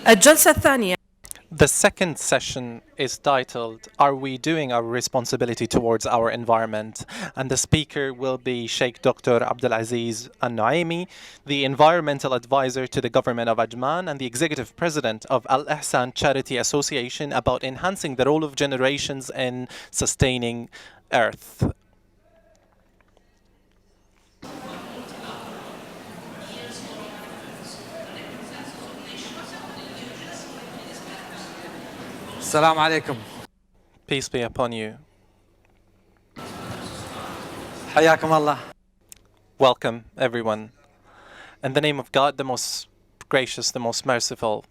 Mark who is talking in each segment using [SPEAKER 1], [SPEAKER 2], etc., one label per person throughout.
[SPEAKER 1] الجلسة الثانية.
[SPEAKER 2] The second session is titled, Are We Doing Our Responsibility Towards Our Environment? And the speaker will be Sheikh Dr. Abdulaziz Al-Naimi, the environmental advisor to the government of Ajman and the executive president of Al-Ihsan Charity Association, about enhancing the role of generations in sustaining Earth.
[SPEAKER 3] السلام عليكم.
[SPEAKER 2] Peace be upon you.
[SPEAKER 3] حياكم الله.
[SPEAKER 2] Welcome, everyone. In the name of God, the most gracious, the most merciful.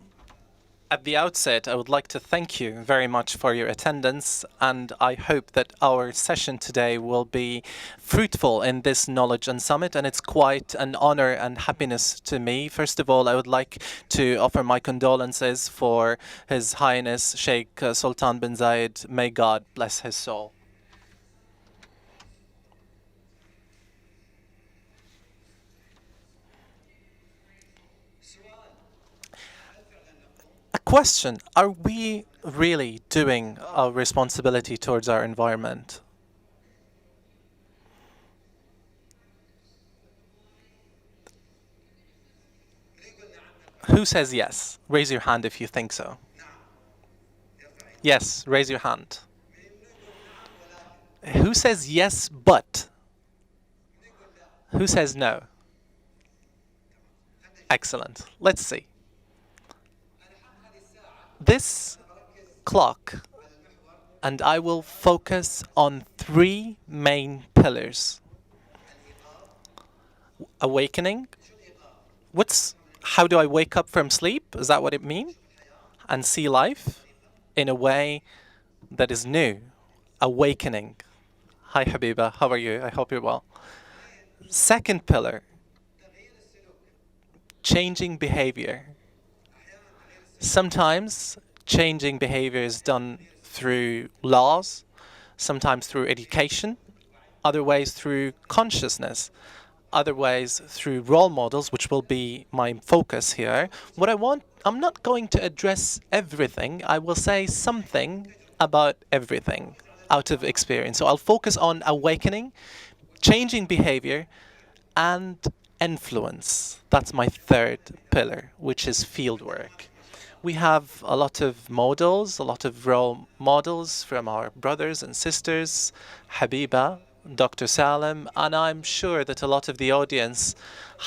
[SPEAKER 2] At the outset, I would like to thank you very much for your attendance, and I hope that our session today will be fruitful in this Knowledge and Summit, and it's quite an honor and happiness to me. First of all, I would like to offer my condolences for His Highness Sheikh Sultan bin Zayed. May God bless his soul. A question, are we really doing our responsibility towards our environment? Who says yes? Raise your hand if you think so. Yes, raise your hand. Who says yes, but? Who says no? Excellent. Let's see. This clock, and I will focus on three main pillars. Awakening. How do I wake up from sleep? Is that what it means? And see life in a way that is new. Awakening. Hi Habiba, how are you? I hope you're well. Second pillar, changing behavior. Sometimes changing behavior is done through laws, sometimes through education, other ways through consciousness, other ways through role models, which will be my focus here. I'm not going to address everything. I will say something about everything out of experience. So I'll focus on awakening, changing behavior, and influence. That's my third pillar, which is fieldwork. We have a lot of models, a lot of role models from our brothers and sisters, Habiba, Dr. Salim, and I'm sure that a lot of the audience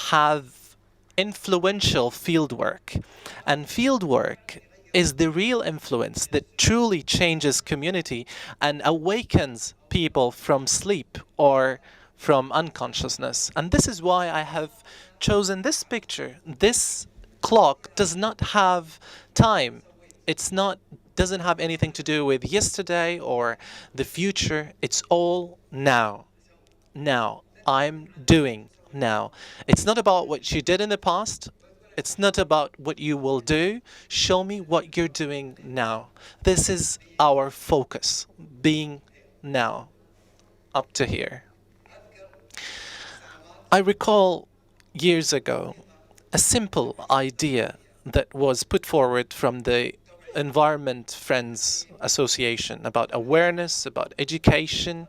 [SPEAKER 2] have influential fieldwork. And fieldwork is the real influence that truly changes community and awakens people from sleep or from unconsciousness. And this is why I have chosen this picture. This clock does not have time. Doesn't have anything to do with yesterday or the future. It's all now. Now. I'm doing now. It's not about what you did in the past. It's not about what you will do. Show me what you're doing now. This is our focus, being now, up to here. I recall years ago a simple idea that was put forward from the Environment Friends Association about awareness, about education,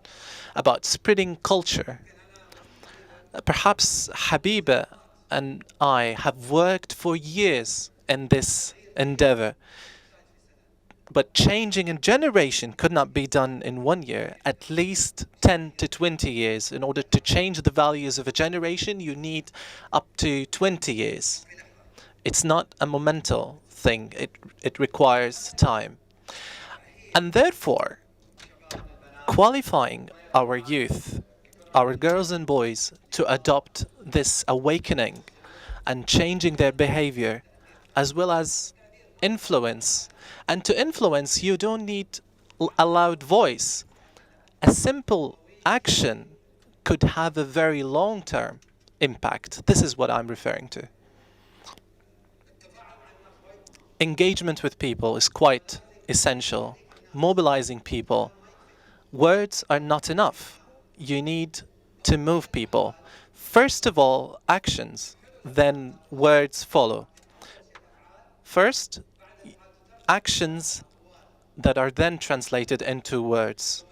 [SPEAKER 2] about spreading culture. Perhaps Habiba and I have worked for years in this endeavor, but changing a generation could not be done in 1 year, at least 10 to 20 years. In order to change the values of a generation, you need up to 20 years. It's not a momental thing. It requires time. And therefore, qualifying our youth, our girls and boys, to adopt this awakening and changing their behavior, as well as influence. And to influence, you don't need a loud voice. A simple action could have a very long-term impact. This is what I'm referring to. Engagement with people is quite essential. Mobilizing people. Words are not enough. You need to move people. First of all, actions, then words follow. First, actions that are then translated into words.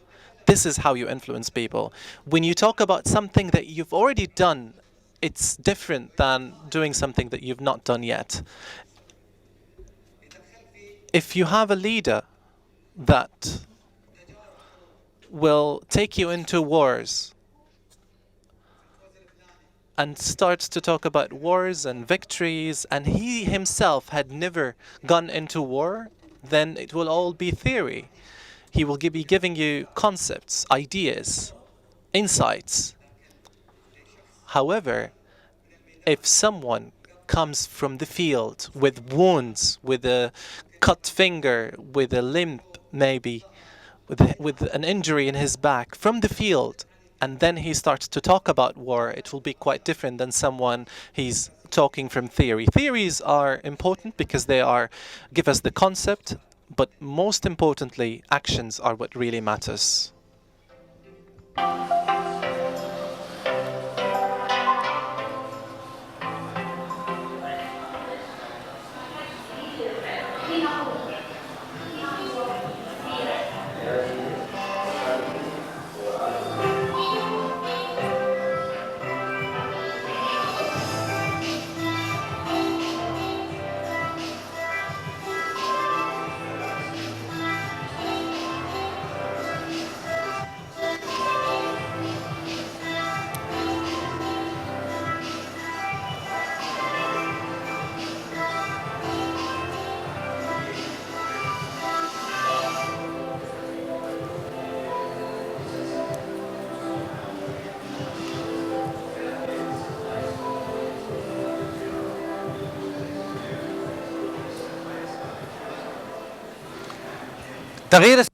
[SPEAKER 2] This is how you influence people. When you talk about something that you've already done, it's different than doing something that you've not done yet. If you have a leader that will take you into wars and starts to talk about wars and victories, and he himself had never gone into war, then it will all be theory. He will be giving you concepts, ideas, insights. However, if someone comes from the field with wounds, with a cut finger, with a limp maybe, with an injury in his back from the field, and then he starts to talk about war, it will be quite different than someone he's talking from theory. Theories are important because they are give us the concept, but most importantly, actions are what really matters.
[SPEAKER 3] تغيير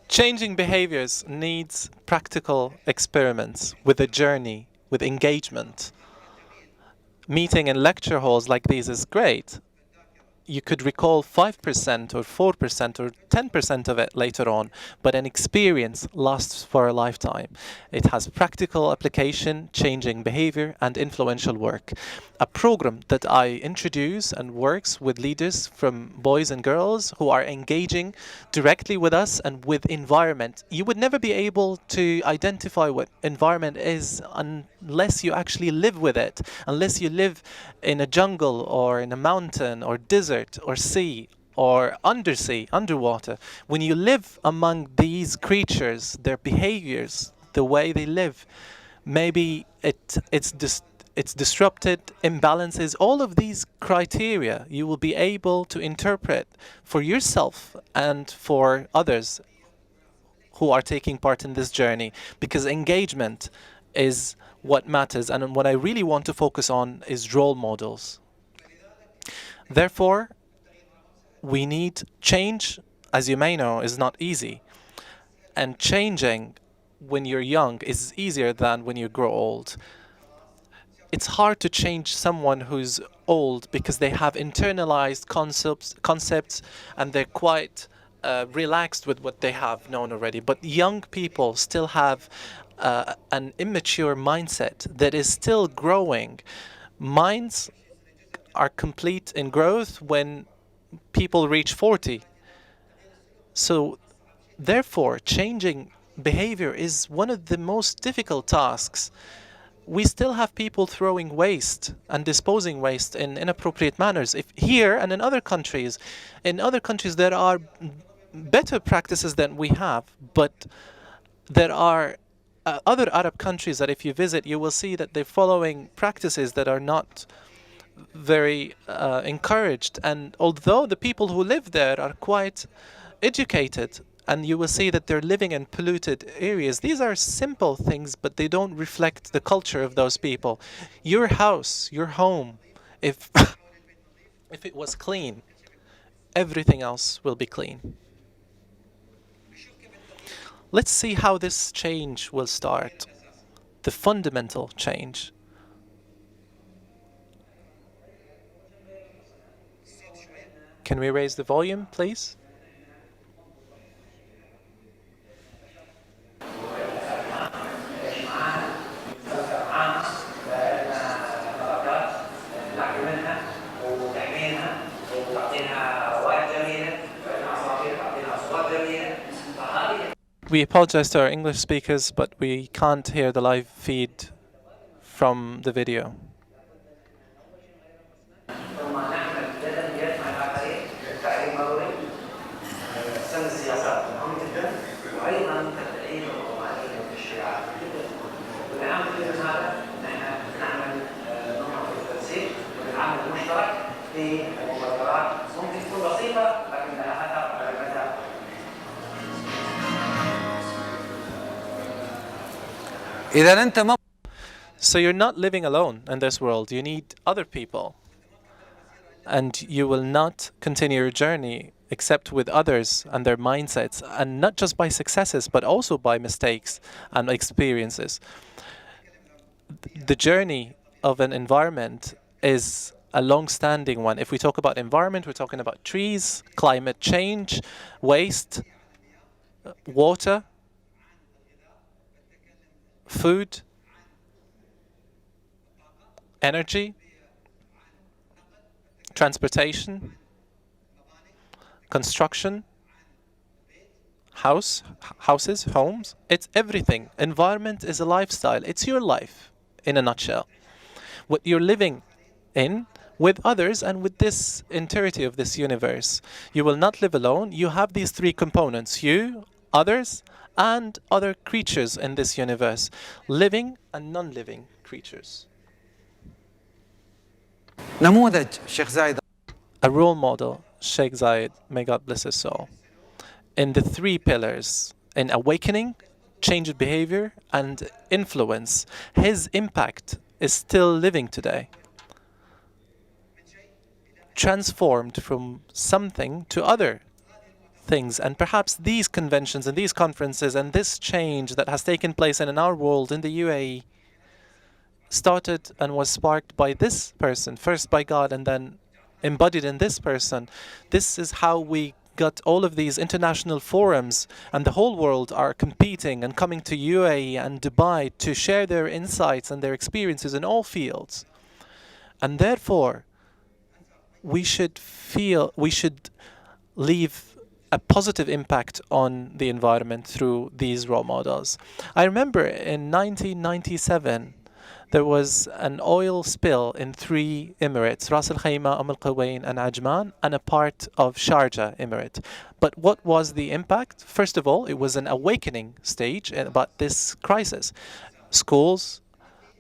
[SPEAKER 2] Changing behaviors needs practical experiments with a journey, with engagement. Meeting in lecture halls like these is great. You could recall 5% or 4% or 10% of it later on, but an experience lasts for a lifetime. It has practical application, changing behavior, and influential work. A program that I introduce and works with leaders from boys and girls who are engaging directly with us and with environment. You would never be able to identify what environment is unless you actually live with it, unless you live in a jungle or in a mountain or desert or sea or undersea, underwater. When you live among these creatures, their behaviors, the way they live, maybe it's disrupted, imbalances, all of these criteria you will be able to interpret for yourself and for others who are taking part in this journey, because engagement is what matters, and what I really want to focus on is role models. Therefore, we need change, as you may know, is not easy. And changing when you're young is easier than when you grow old. It's hard to change someone who's old because they have internalized concepts and they're quite relaxed with what they have known already. But young people still have an immature mindset that is still growing. Minds are complete in growth when people reach 40. So, therefore, changing behavior is one of the most difficult tasks. We still have people throwing waste and disposing waste in inappropriate manners. If here and in other countries there are better practices than we have, but there are other Arab countries that if you visit, you will see that they're following practices that are not very encouraged. And although the people who live there are quite educated, and you will see that they're living in polluted areas, these are simple things, but they don't reflect the culture of those people. Your house, your home, if if it was clean, everything else will be clean. Let's see how this change will start. The fundamental change. Can we raise the volume, please? We apologize to our English speakers, but we can't hear the live feed from the video.
[SPEAKER 3] إذا أنت ما
[SPEAKER 2] So you're not living alone in this world. You need other people. And you will not continue your journey except with others and their mindsets, and not just by successes, but also by mistakes and experiences. The journey of an environment is a long-standing one. If we talk about environment, we're talking about trees, climate change, waste, water, food, energy, transportation, construction, houses, homes. It's everything. Environment is a lifestyle. It's your life in a nutshell. What you're living in with others and with this entirety of this universe. You will not live alone. You have these three components: you, others, and other creatures in this universe, living and non-living creatures.
[SPEAKER 3] نموذج شيخ زايد
[SPEAKER 2] A role model, Sheikh Zayed, may God bless his soul, in the three pillars: in awakening, change of behavior, and influence. His impact is still living today, transformed from something to other things. And perhaps these conventions and these conferences and this change that has taken place in our world, in the UAE, started and was sparked by this person, first by God and then embodied in this person. This is how we got all of these international forums, and the whole world are competing and coming to UAE and Dubai to share their insights and their experiences in all fields. And therefore, we should leave a positive impact on the environment through these role models. I remember in 1997, there was an oil spill in three emirates: Ras Al Khaimah, Al Quwain, and Ajman, and a part of Sharjah Emirate. But what was the impact? First of all, it was an awakening stage about this crisis. Schools,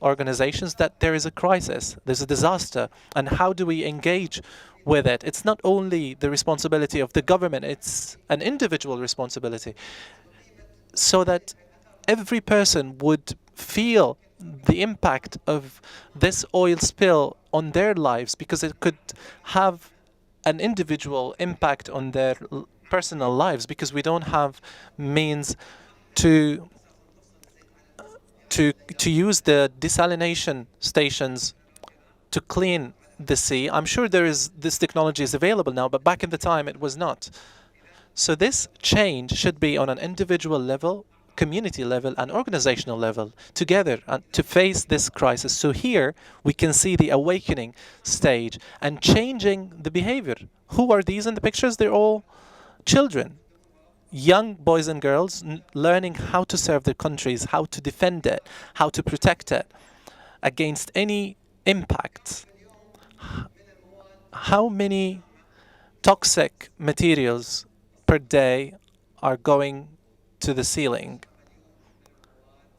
[SPEAKER 2] organizations, that there is a crisis, there's a disaster, and how do we engage with it? It's not only the responsibility of the government, it's an individual responsibility, so that every person would feel the impact of this oil spill on their lives, because it could have an individual impact on their personal lives, because we don't have means to use the desalination stations to clean the sea. I'm sure this technology is available now, but back in the time it was not. So this change should be on an individual level, community level, and organizational level together to face this crisis. So here we can see the awakening stage and changing the behavior. Who are these in the pictures? They're all children, young boys and girls learning how to serve their countries, how to defend it, how to protect it against any impact. How many toxic materials per day are going to the ceiling?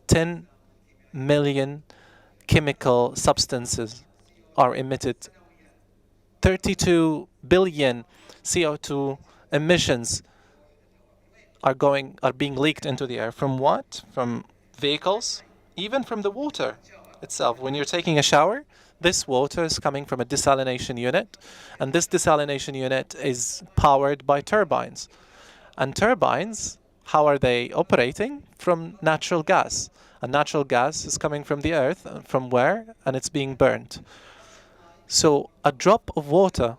[SPEAKER 2] 10 million chemical substances are emitted. 32 billion CO2 emissions are being leaked into the air. From what? From vehicles, even from the water itself. When you're taking a shower, this water is coming from a desalination unit, and this desalination unit is powered by turbines. And turbines, how are they operating? From natural gas. And natural gas is coming from the earth. From where? And it's being burnt. So a drop of water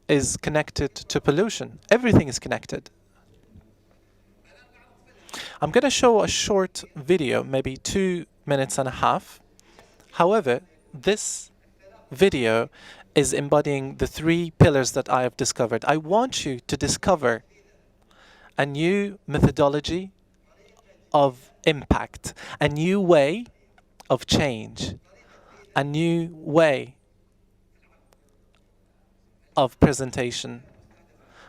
[SPEAKER 2] is connected to pollution. Everything is connected. I'm going to show a short video, maybe 2.5 minutes. However, this video is embodying the three pillars that I have discovered. I want you to discover a new methodology of impact, a new way of change, a new way of presentation.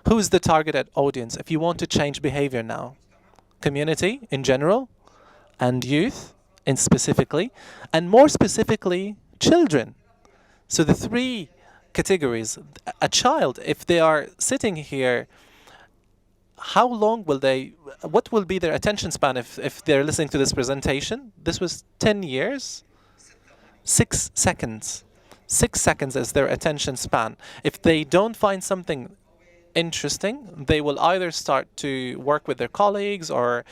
[SPEAKER 2] Who's the targeted audience if you want to change behavior now? Community in general, and youth in specifically, and more specifically, children. So the three categories. A child, if they are sitting here, how long will they, what will be their attention span if they're listening to this presentation? This was 10 years, 6 seconds. 6 seconds is their attention span. If they don't find something interesting, they will either start to work with their colleagues or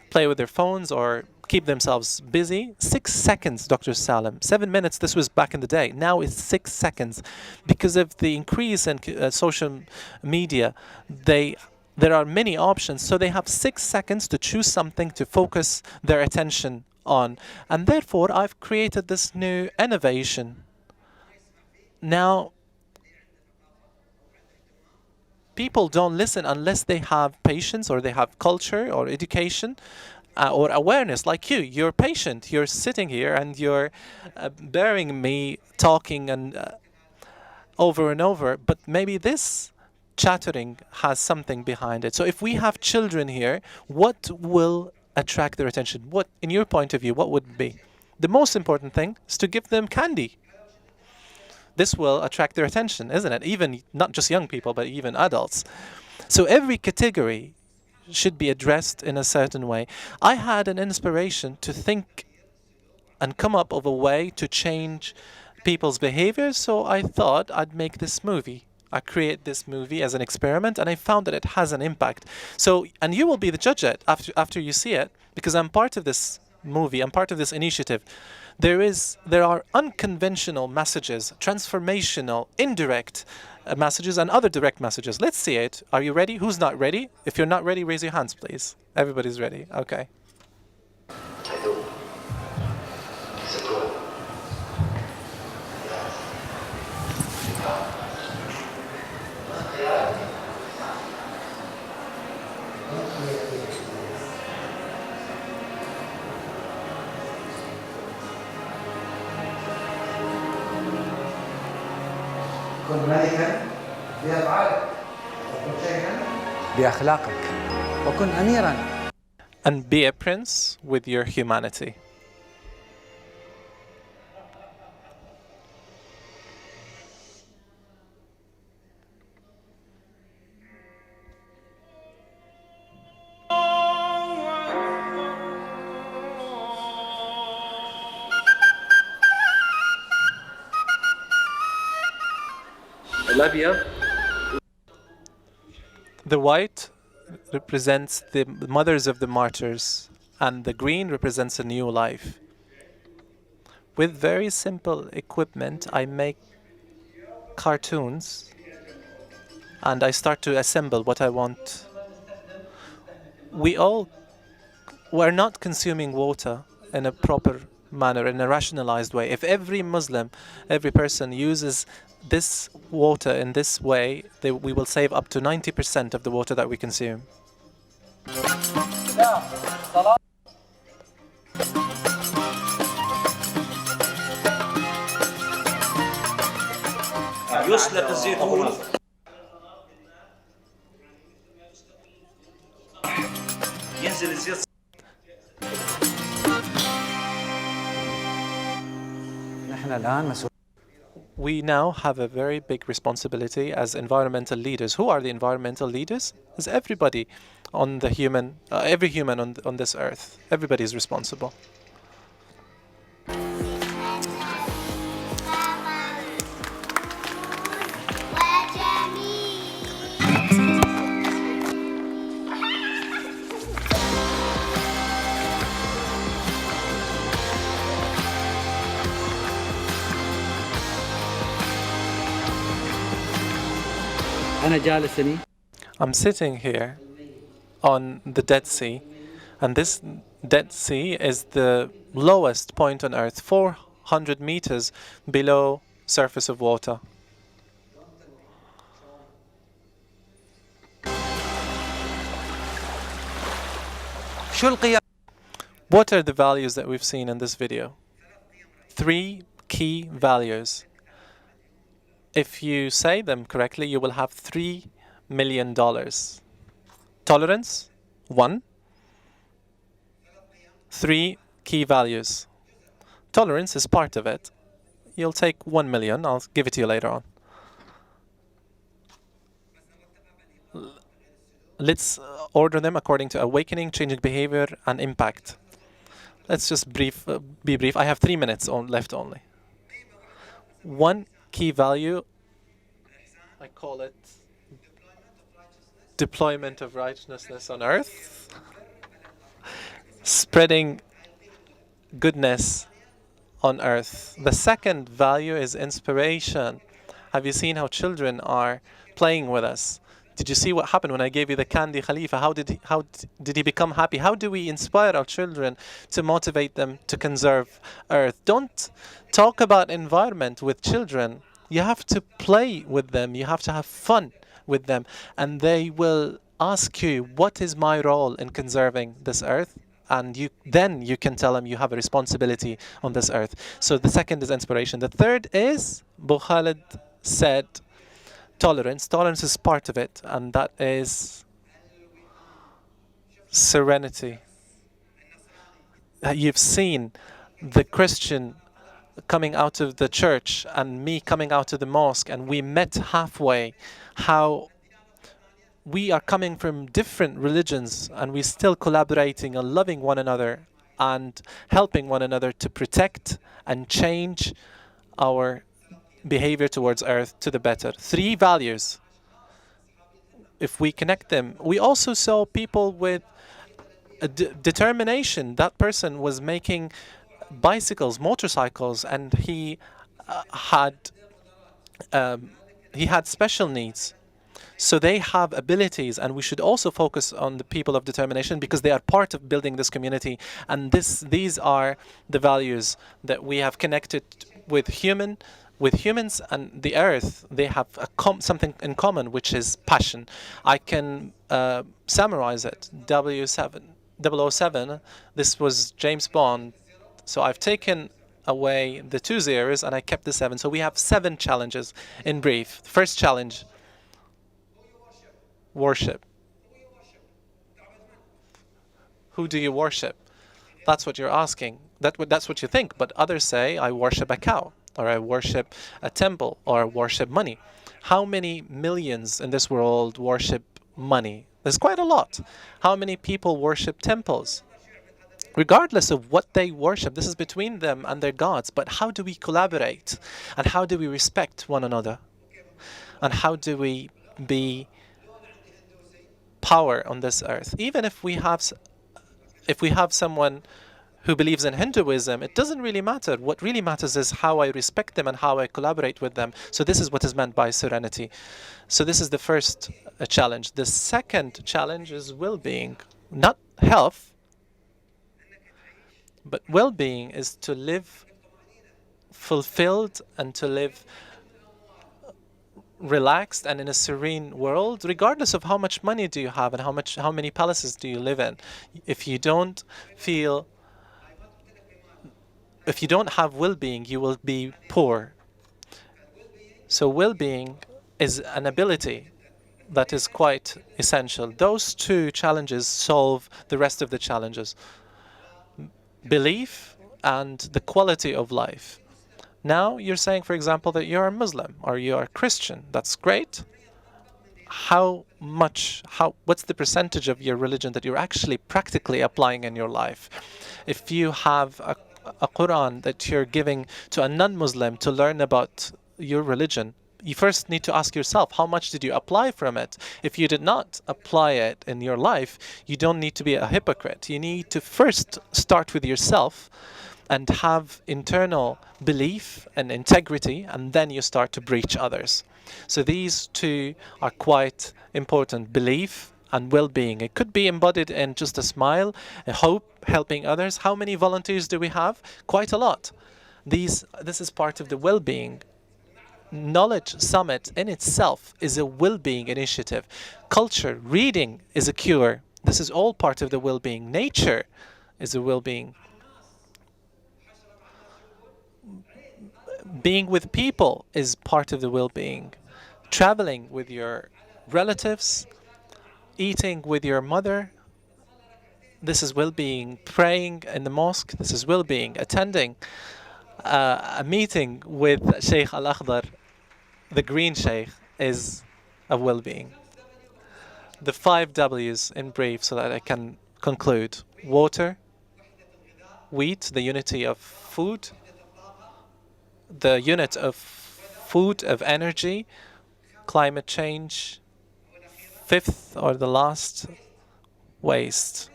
[SPEAKER 2] play with their phones or keep themselves busy. 6 seconds, Dr. Salim. 7 minutes, this was back in the day. Now it's 6 seconds. Because of the increase in social media, there are many options, so they have 6 seconds to choose something to focus their attention on. And therefore, I've created this new innovation. Now, people don't listen unless they have patience or they have culture or education or awareness like you. You're patient. You're sitting here and you're bearing me talking and over and over. But maybe this chattering has something behind it. So if we have children here, what will attract their attention? What, in your point of view, what would be? The most important thing is to give them candy. This will attract their attention, isn't it? Even not just young people, but even adults. So every category should be addressed in a certain way. I had an inspiration to think and come up with a way to change people's behaviors, so I thought I'd make this movie. I create this movie as an experiment, and I found that it has an impact. So, and you will be the judge after you see it, because I'm part of this movie. I'm part of this initiative. There are unconventional messages, transformational, indirect messages, and other direct messages. Let's see it. Are you ready? Who's not ready? If you're not ready, raise your hands, please. Everybody's ready. Okay.
[SPEAKER 3] كن ملكا بأفعالك وكن شيخا بأخلاقك وكن أميرا.
[SPEAKER 2] And be a prince with your humanity. The white represents the mothers of the martyrs, and the green represents a new life. With very simple equipment, I make cartoons, and I start to assemble what I want. We're not consuming water in a proper manner, in a rationalized way. If every Muslim, every person uses this water in this way, we will save up to 90% of the water that we consume. يسلق الزيتون ينزل الزيت.
[SPEAKER 3] نحن الآن مسؤولين.
[SPEAKER 2] We now have a very big responsibility as environmental leaders. Who are the environmental leaders? Is everybody on the human, every human on this earth. Everybody is responsible. I'm sitting here on the Dead Sea, and this Dead Sea is the lowest point on Earth, 400 meters below surface of water.
[SPEAKER 3] شو القيم؟
[SPEAKER 2] What are the values that we've seen in this video? 3 key values. If you say them correctly, you will have $3 million. Tolerance, 1. 3 key values. Tolerance is part of it. You'll take 1 million. I'll give it to you later on. Let's order them according to awakening, changing behavior, and impact. Let's just be brief. I have 3 minutes left only. 1 key value, I call it deployment of righteousness on earth, spreading goodness on earth. The second value is inspiration. Have you seen how children are playing with us? Did you see what happened when I gave you the candy Khalifa? How did he become happy? How do we inspire our children to motivate them to conserve earth? Don't talk about environment with children. You have to play with them. You have to have fun with them. And they will ask you, what is my role in conserving this earth? And then you can tell them you have a responsibility on this earth. So the second is inspiration. The third is, Bu Khalid said, tolerance. Tolerance is part of it, and that is serenity. You've seen the Christian coming out of the church and me coming out of the mosque, and we met halfway. How we are coming from different religions, and we're still collaborating and loving one another and helping one another to protect and change our behavior towards earth to the better. 3 values. If we connect them, we also saw people with a determination. That person was making bicycles, motorcycles, and he had special needs. So they have abilities, and we should also focus on the people of determination because they are part of building this community. And these are the values that we have connected with humans and the earth. They have something in common, which is passion. I can summarize it. W7, this was James Bond. So I've taken away the 2 zeros and I kept the 7. So we have 7 challenges in brief. First challenge, worship. Who do you worship? That's what you're asking. That's what you think. But others say, I worship a cow, or I worship a temple, or I worship money. How many millions in this world worship money? There's quite a lot. How many people worship temples? Regardless of what they worship, this is between them and their gods. But how do we collaborate? And how do we respect one another? And how do we be power on this earth? Even if we have someone who believes in Hinduism, it doesn't really matter. What really matters is how I respect them and how I collaborate with them. So this is what is meant by serenity. So this is the first challenge. The second challenge is well-being, not health, but well-being is to live fulfilled and to live relaxed and in a serene world, regardless of how much money do you have and how many palaces do you live in. If you don't have well-being, you will be poor. So well-being is an ability that is quite essential. Those 2 challenges solve the rest of the challenges. Belief and the quality of life. Now you're saying, for example, that you're a Muslim or you're a Christian. That's great. What's the percentage of your religion that you're actually practically applying in your life? If you have a Quran that you're giving to a non-Muslim to learn about your religion, you first need to ask yourself, how much did you apply from it? If you did not apply it in your life, you don't need to be a hypocrite. You need to first start with yourself and have internal belief and integrity, and then you start to preach others. So these 2 are quite important, belief and well-being. It could be embodied in just a smile, a hope, helping others. How many volunteers do we have? Quite a lot. This is part of the well-being. Knowledge Summit in itself is a well-being initiative. Culture, reading is a cure. This is all part of the well-being. Nature is a well-being. Being with people is part of the well-being. Traveling with your relatives, eating with your mother, this is well-being. Praying in the mosque, this is well-being. Attending a meeting with Sheikh Al-Akhdar, the green sheikh, is a well-being. The 5 W's in brief so that I can conclude. Water, wheat, the unity of food, the unit of food, of energy, climate change, fifth or the last, waste.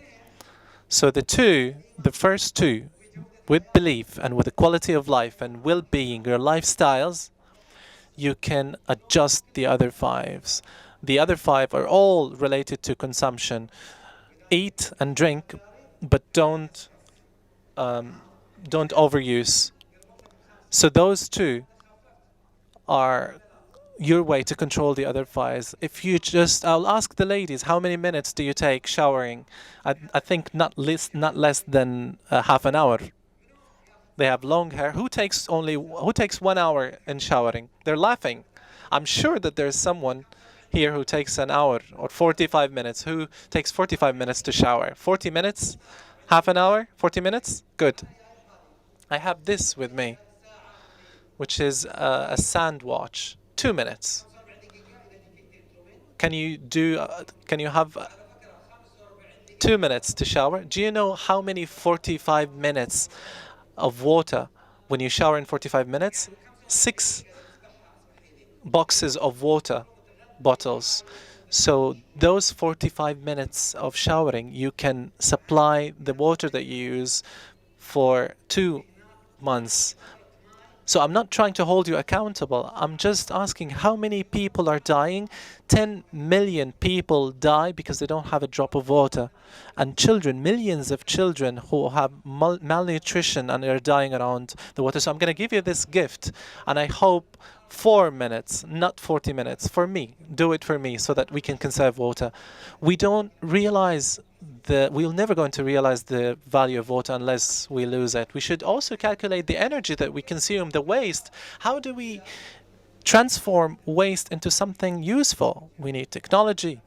[SPEAKER 2] So the first two, with belief and with the quality of life and well-being, your lifestyles, you can adjust the other fives. The other five are all related to consumption. Eat and drink, but don't overuse. So those two are your way to control the other fives. If you just, I'll ask the ladies, how many minutes do you take showering? I think not less than half an hour. They have long hair. Who takes 1 hour in showering? They're laughing. I'm sure that there's someone here who takes an hour or 45 minutes. Who takes 45 minutes to shower? 40 minutes? Half an hour? 40 minutes? Good. I have this with me, which is a sand watch. 2 minutes. Can you have 2 minutes to shower? Do you know how many 45 minutes of water when you shower in 45 minutes? 6 boxes of water bottles. So those 45 minutes of showering, you can supply the water that you use for 2 months. So I'm not trying to hold you accountable. I'm just asking how many people are dying. 10 million people die because they don't have a drop of water. And children, millions of children who have malnutrition and are dying around the water. So I'm going to give you this gift. And I hope 4 minutes, not 40 minutes, for me. Do it for me so that we can conserve water. We don't realize we're never going to realize the value of water unless we lose it. We should also calculate the energy that we consume, the waste. How do we transform waste into something useful? We need technology.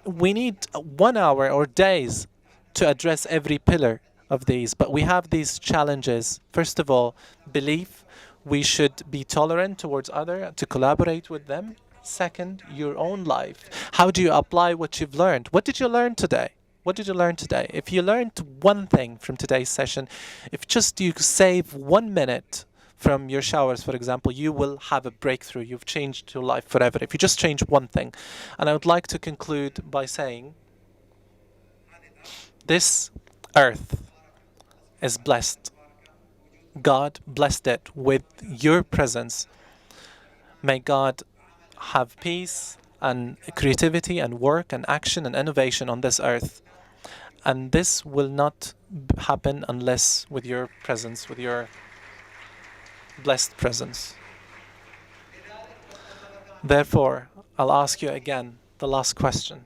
[SPEAKER 2] We need 1 hour or days to address every pillar of these, but we have these challenges. First of all, belief. We should be tolerant towards others, to collaborate with them. Second, your own life. How do you apply what you've learned? What did you learn today? What did you learn today? If you learned one thing from today's session, if just you save 1 minute from your showers, for example, you will have a breakthrough. You've changed your life forever. If you just change one thing. And I would like to conclude by saying, this earth is blessed. God blessed it with your presence. May God have peace and creativity and work and action and innovation on this earth. And this will not happen unless with your presence, with your blessed presence. Therefore, I'll ask you again the last question.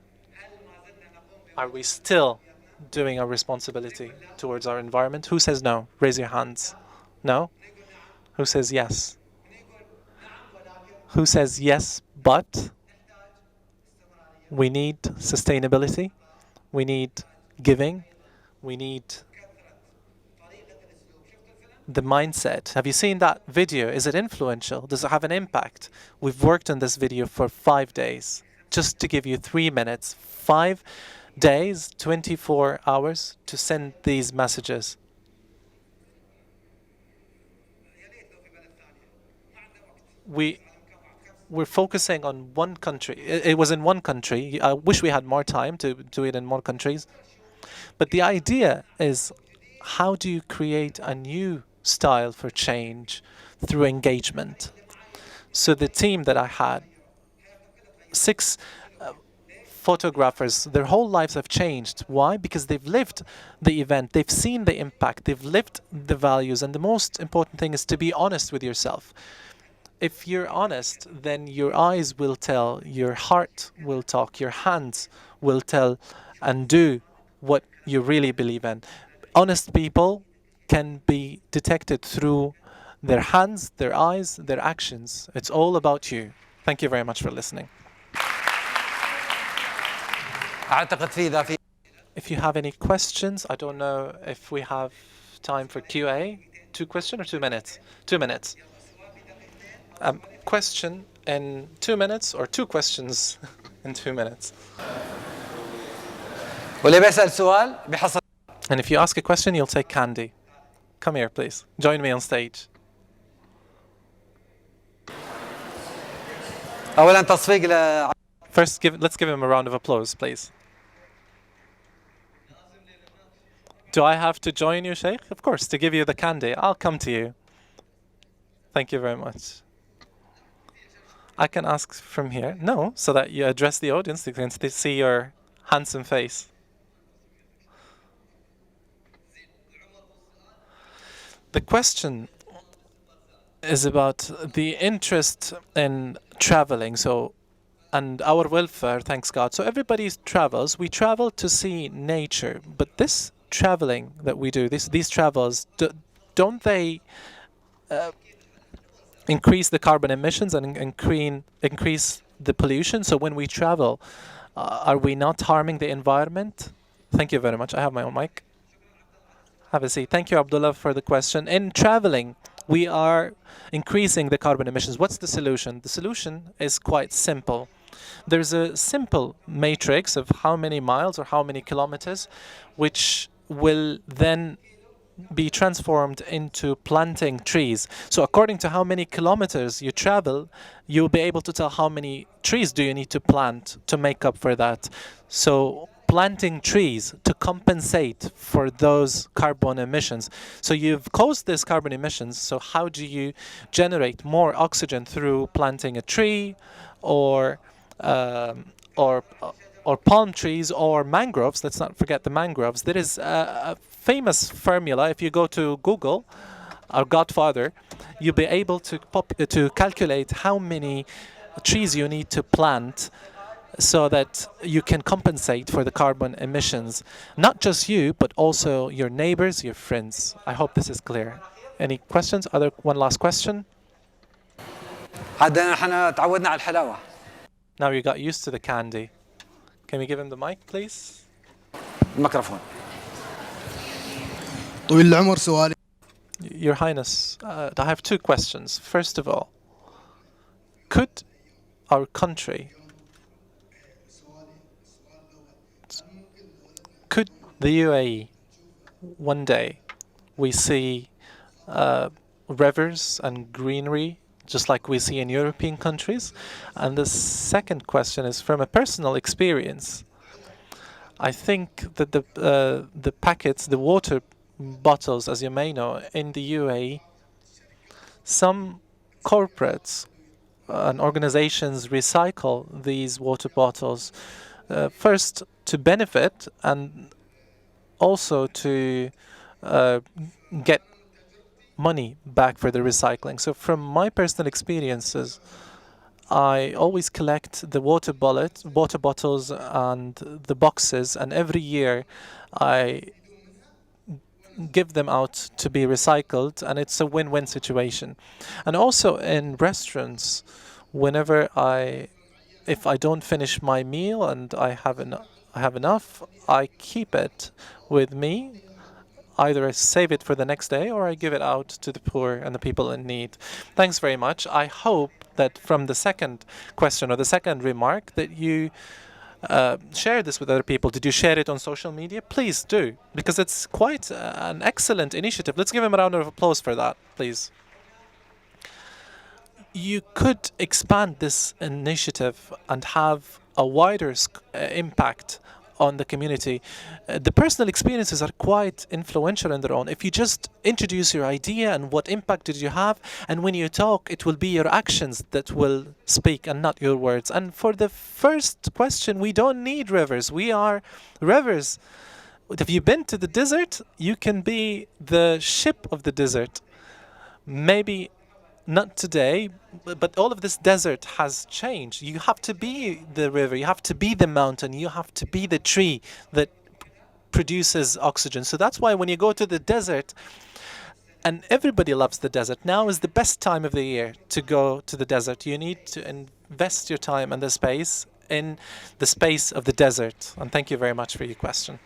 [SPEAKER 2] Are we still doing our responsibility towards our environment? Who says no? Raise your hands. No? Who says yes? Who says yes, but we need sustainability, we need giving, we need the mindset. Have you seen that video? Is it influential? Does it have an impact? We've worked on this video for 5 days. Just to give you 3 minutes, 5 days, 24 hours to send these messages. We're focusing on one country. It was in one country. I wish we had more time to do it in more countries. But the idea is, how do you create a new style for change through engagement? So the team that I had, photographers, their whole lives have changed. Why? Because they've lived the event, they've seen the impact, they've lived the values, and the most important thing is to be honest with yourself. If you're honest, then your eyes will tell, your heart will talk, your hands will tell and do what you really believe in. Honest people can be detected through their hands, their eyes, their actions. It's all about you. Thank you very much for listening. If you have any questions, I don't know if we have time for QA. 2 questions or 2 minutes? 2 minutes. Question in 2 minutes or 2 questions in 2 minutes. And if you ask a question, you'll take candy. Come here, please. Join me on stage. First, let's give him a round of applause, please. Do I have to join you, Sheikh? Of course, to give you the candy. I'll come to you. Thank you very much. I can ask from here. No, so that you address the audience. They can see your handsome face. The question is about the interest in traveling. And our welfare, thanks God. So everybody travels. We travel to see nature. But this traveling that we do, these travels, don't they increase the carbon emissions and increase the pollution? So when we travel, are we not harming the environment? Thank you very much. I have my own mic. Have a seat. Thank you, Abdullah, for the question. In traveling, we are increasing the carbon emissions. What's the solution? The solution is quite simple. There's a simple matrix of how many miles or how many kilometers, which will then be transformed into planting trees. So according to how many kilometers you travel, you'll be able to tell how many trees do you need to plant to make up for that. So planting trees to compensate for those carbon emissions. So you've caused these carbon emissions, so how do you generate more oxygen through planting a tree or palm trees or mangroves? Let's not forget the mangroves. There is a famous formula. If you go to Google, our godfather, you'll be able to calculate how many trees you need to plant so that you can compensate for the carbon emissions. Not just you, but also your neighbors, your friends. I hope this is clear. Any questions? One last question? Now you got used to the candy. Can we give him the mic, please? Your Highness, I have 2 questions. First of all, could our country, could the UAE, one day we see rivers and greenery just like we see in European countries? And the second question is from a personal experience. I think that the packets, the water bottles, as you may know, in the UAE, some corporates and organizations recycle these water bottles, first to benefit and also to get money back for the recycling. So from my personal experiences, I always collect the water bottles and the boxes, and every year I give them out to be recycled, and it's a win-win situation. And also in restaurants, if I don't finish my meal and I have enough, I keep it with me. Either I save it for the next day or I give it out to the poor and the people in need. Thanks very much. I hope that from the second question or the second remark that you share this with other people. Did you share it on social media? Please do, because it's quite an excellent initiative. Let's give him a round of applause for that, please. You could expand this initiative and have a wider impact on the community. The personal experiences are quite influential in their own. If you just introduce your idea and what impact did you have, and when you talk, it will be your actions that will speak and not your words. And for the first question, we don't need rivers. We are rivers. If you've been to the desert, you can be the ship of the desert. Maybe not today, but all of this desert has changed. You have to be the river, you have to be the mountain, you have to be the tree that produces oxygen. So that's why when you go to the desert, and everybody loves the desert, now is the best time of the year to go to the desert. You need to invest your time and the space in the space of the desert. And thank you very much for your question.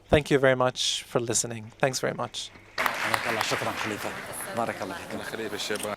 [SPEAKER 2] Thank you very much for listening. Thanks very much.
[SPEAKER 3] بارك الله شكرا خليفة بارك الله فيك
[SPEAKER 1] خليفة الشباب